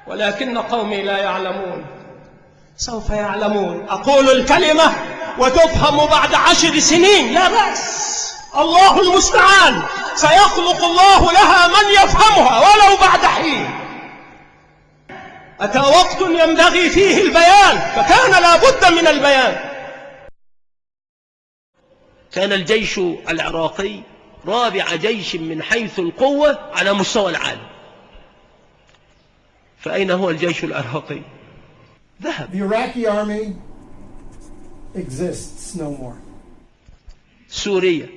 ولكن قومي لا يعلمون. سوف يعلمون. أقول الكلمة وتفهم بعد 10 سنين، لا بأس، الله المستعان، سيخلق الله لها من يفهمها ولو بعد حين. أتى وقت ينبغي فيه البيان، فكان لا بد من البيان. كان الجيش العراقي رابع جيش من حيث القوة على مستوى العالم، فأين هو الجيش العراقي؟ ذهب. The Iraqi army exists no more. سوريا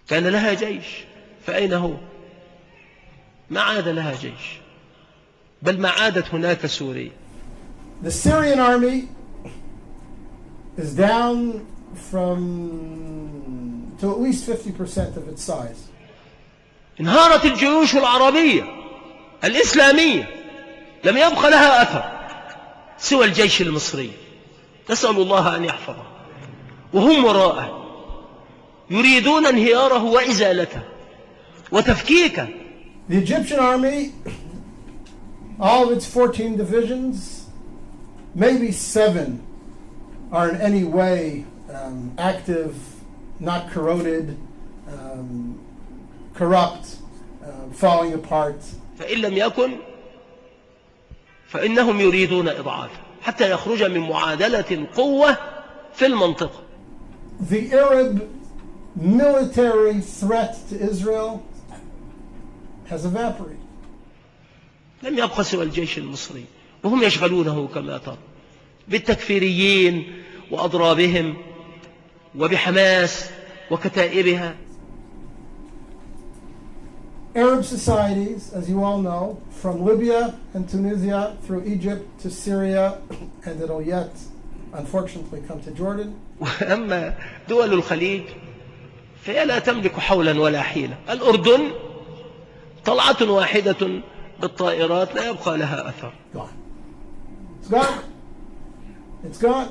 كان لها جيش، فأين هو؟ ما عاد لها جيش، بل ما عادت هناك سوريا. The Syrian army is down to at least 50% of its size. انهارت الجيوش العربية الإسلامية، لم يبق لها أثر سوى الجيش المصري، نسأل الله أن يحفظه، وهم وراءه يريدون انهياره وإزالته وتفكيكه. The Egyptian army, all of its 14 divisions, maybe 7 are in any way active, not corroded, corrupt, falling apart. فإن لم يكن فإنهم يريدون إضعافه حتى يخرج من معادلة القوة في المنطقة. The Arab military threat to Israel has evaporated. لم يبقى سوى الجيش المصري، وهم يشغلونه كما ترى بالتكفيريين وأضرابهم وبحماس وكتائبها. Arab societies, as you all know, from Libya and Tunisia through Egypt to Syria, and it'll yet, unfortunately, come to Jordan. وأما دول الخليج فهي لا تملك حولا ولا حيلة. الأردن طلعة واحدة بالطائرات لا يبقى لها أثر. Gone. It's gone. It's gone.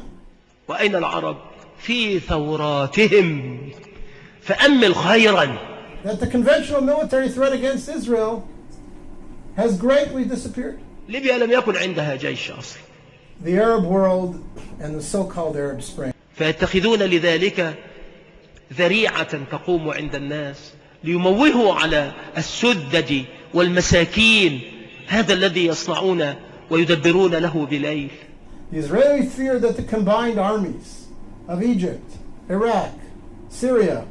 وأين العرب؟ في ثوراتهم، فأمل خيرا. That the conventional military threat against Israel has greatly disappeared. ليبيا لم يكن عندها جيش أصلا. The Arab world and the so-called Arab Spring. فيتخذون لذلك ذريعة تقوم عند الناس ليموهوا على السدج والمساكين هذا الذي يصنعون ويدبرون له بليل. The Israelis fear that the combined armies of Egypt, Iraq, Syria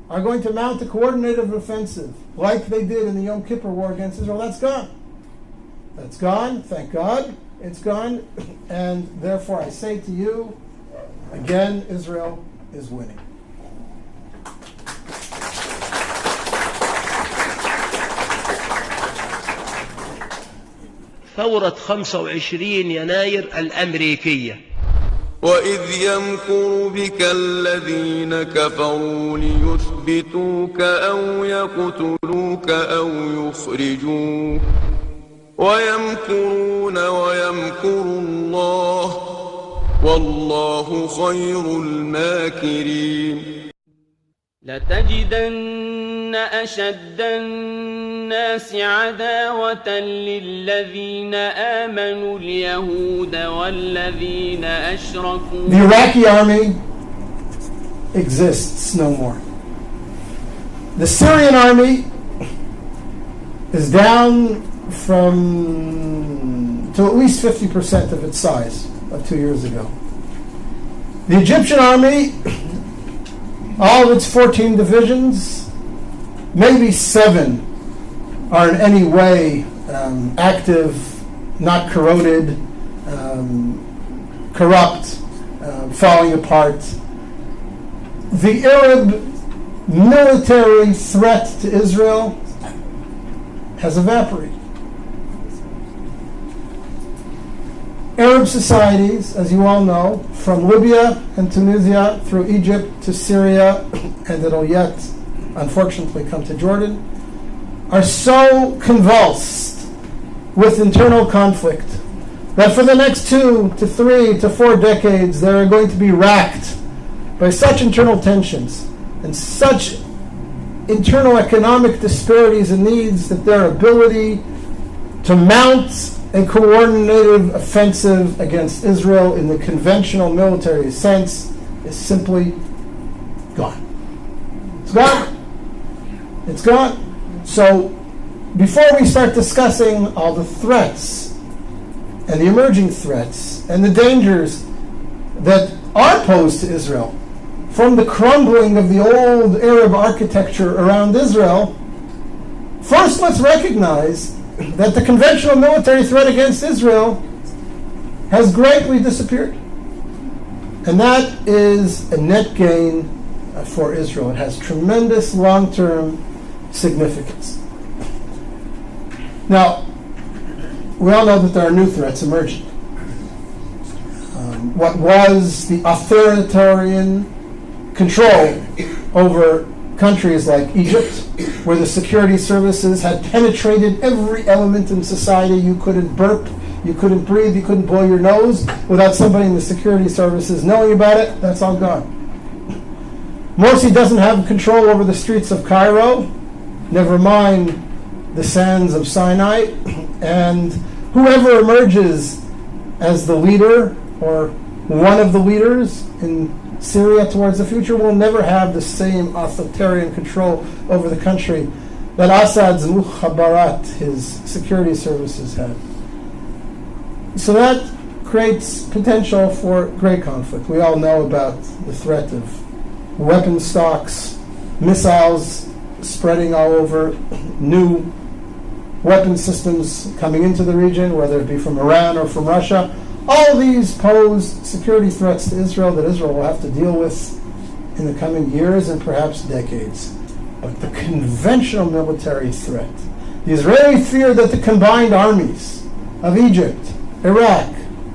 are going to mount a coordinated offensive like they did in the Yom Kippur War against Israel. That's gone. That's gone. Thank God. It's gone. And therefore I say to you, again, Israel is winning. ثورة 25 يناير الأمريكية. وإذ يمكر بك الذين كفروا ليثبتوك أو يقتلوك أو يخرجوك ويمكرون ويمكر الله والله خير الماكرين. لتجدن أشد الناس عداوة للذين آمنوا اليهود والذين أشركوا. The Iraqi army exists no more. The Syrian army is down to at least 50% of its size of 2 years ago. The Egyptian army, all of its 14 divisions, maybe 7 are in any way active, not corroded, corrupt, falling apart. The Arab military threat to Israel has evaporated. Arab societies, as you all know, from Libya and Tunisia through Egypt to Syria, and it'll yet, unfortunately, come to Jordan, are so convulsed with internal conflict that for the next 2 to 3 to 4 decades they are going to be racked by such internal tensions and such internal economic disparities and needs that their ability to mount a coordinated offensive against Israel in the conventional military sense is simply gone. It's gone. It's gone. So before we start discussing all the threats and the emerging threats and the dangers that are posed to Israel from the crumbling of the old Arab architecture around Israel, first let's recognize that the conventional military threat against Israel has greatly disappeared. And that is a net gain for Israel. It has tremendous long-term significance. Now, we all know that there are new threats emerging. What was the authoritarian control over countries like Egypt, where the security services had penetrated every element in society. You couldn't burp, you couldn't breathe, you couldn't blow your nose without somebody in the security services knowing about it. That's all gone. Morsi doesn't have control over the streets of Cairo, never mind the sands of Sinai, and whoever emerges as the leader or one of the leaders in Syria towards the future will never have the same authoritarian control over the country that Assad's Mukhabarat, his security services, had. So that creates potential for great conflict. We all know about the threat of weapon stocks, missiles spreading all over, new weapon systems coming into the region, whether it be from Iran or from Russia. All these pose security threats to Israel that Israel will have to deal with in the coming years and perhaps decades. But the conventional military threat, the Israeli fear that the combined armies of Egypt, Iraq,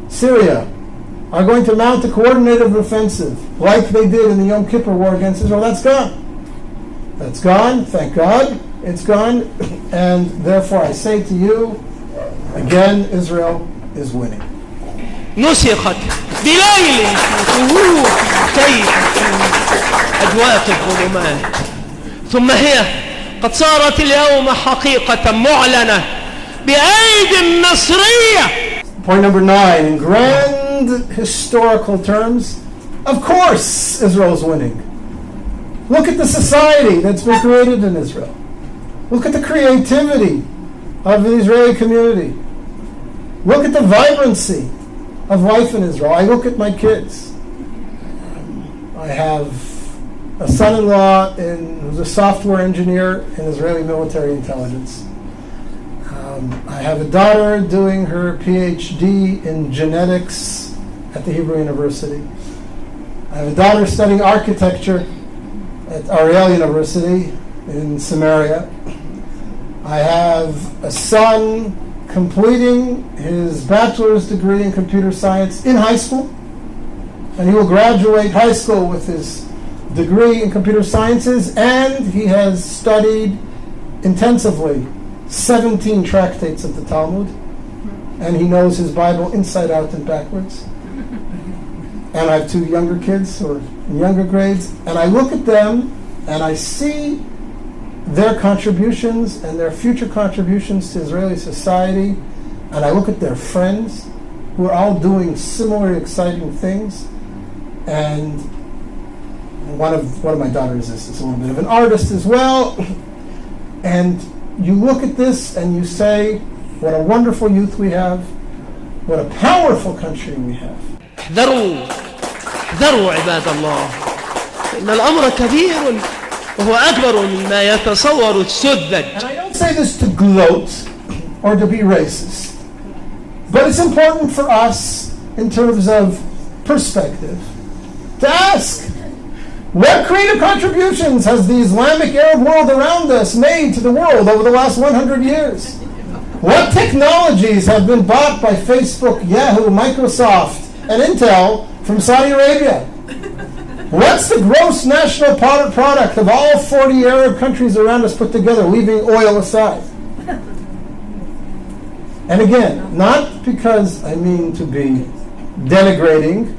Syria are going to mount a coordinated offensive like they did in the Yom Kippur War against Israel, that's gone. That's gone, thank God, it's gone. And therefore I say to you, again, Israel is winning. نسخت بليل وهو كيف أجواء الظلمات ثم هي قد صارت اليوم حقيقة معلنة بأيدي مصرية. Point number 9, in grand historical terms, of course Israel is winning. Look at the society that's been created in Israel. Look at the creativity of the Israeli community. Look at the vibrancy of life in Israel. I look at my kids. I have a son-in-law who's a software engineer in Israeli military intelligence. I have a daughter doing her PhD in genetics at the Hebrew University. I have a daughter studying architecture at Ariel University in Samaria. I have a son completing his bachelor's degree in computer science in high school, and he will graduate high school with his degree in computer sciences, and he has studied intensively 17 tractates of the Talmud, and he knows his Bible inside out and backwards. And I have 2 younger kids who are in younger grades, and I look at them and I see their contributions and their future contributions to Israeli society, and I look at their friends who are all doing similar exciting things. And one of my daughters is a little bit of an artist as well. And you look at this and you say, what a wonderful youth we have, what a powerful country we have. احذروا عباد الله إن الأمر كبير وهو أكبر مما يتصور السذج. And I don't say this to gloat or to be racist, but it's important for us in terms of perspective to ask, what creative contributions has the Islamic Arab world around us made to the world over the last 100 years? What technologies have been bought by Facebook, Yahoo, Microsoft, and Intel from Saudi Arabia? What's the gross national product of all 40 Arab countries around us put together, leaving oil aside? And again, not because I mean to be denigrating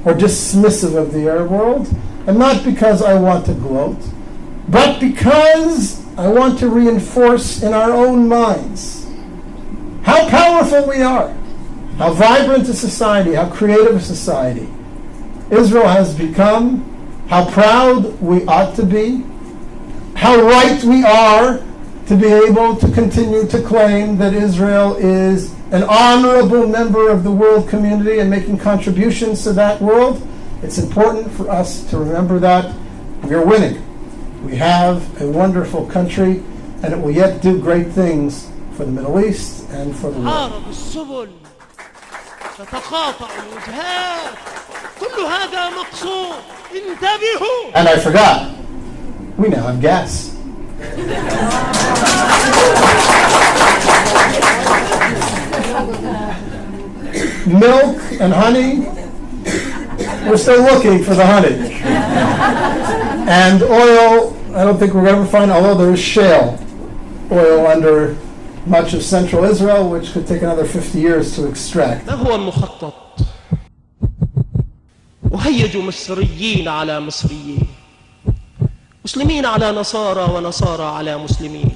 or dismissive of the Arab world, and not because I want to gloat, but because I want to reinforce in our own minds powerful we are, how vibrant a society, how creative a society Israel has become, how proud we ought to be, how right we are to be able to continue to claim that Israel is an honorable member of the world community and making contributions to that world. It's important for us to remember that we are winning. We have a wonderful country, and it will yet do great things for the Middle East and for the world. تعارض السبل، تتقاطع الوجهات، كل هذا مقصود. انتبهوا. And I forgot, we now have gas. Milk and honey, we're still looking for the honey. And oil, I don't think we're going to ever find, although there is shale oil under much of central Israel, which could take another 50 years to extract. ما هو المخطط؟ وهيجوا مصريين على مصريين، مسلمين على نصارى ونصارى على مسلمين،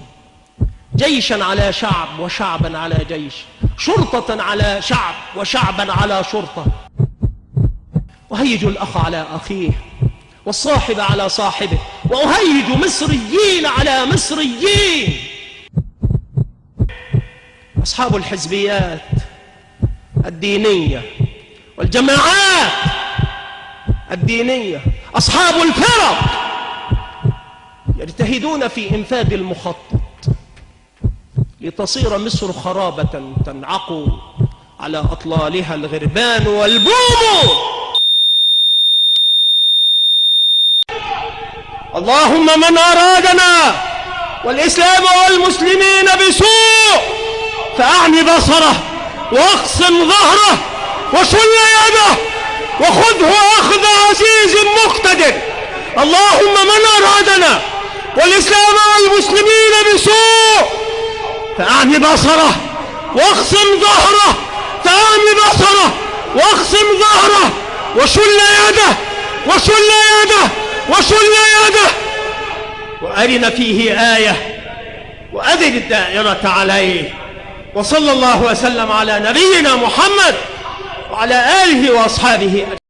جيشا على شعب وشعبا على جيش، شرطة على شعب وشعبا على شرطة. وهيجوا الأخ على أخيه والصاحب على صاحبه، وأهيج مصريين على مصريين. أصحاب الحزبيات الدينية والجماعات الدينية، أصحاب الفرق، يجتهدون في إنفاذ المخطط لتصير مصر خرابة تنعق على أطلالها الغربان والبوم. اللهم من أرادنا والإسلام والمسلمين بسوء فأعني بصره واقسم ظهره وشل يده وخذه أخذ عزيز مقتدر. اللهم من أرادنا والإسلام والمسلمين بسوء فأعني بصره واقسم ظهره، فأعني بصره واقسم ظهره وشل يده وشل يده وشل يده، وأرنا فيه آية وأذل الدائرة عليه. وصلى الله وسلم على نبينا محمد وعلى آله وأصحابه.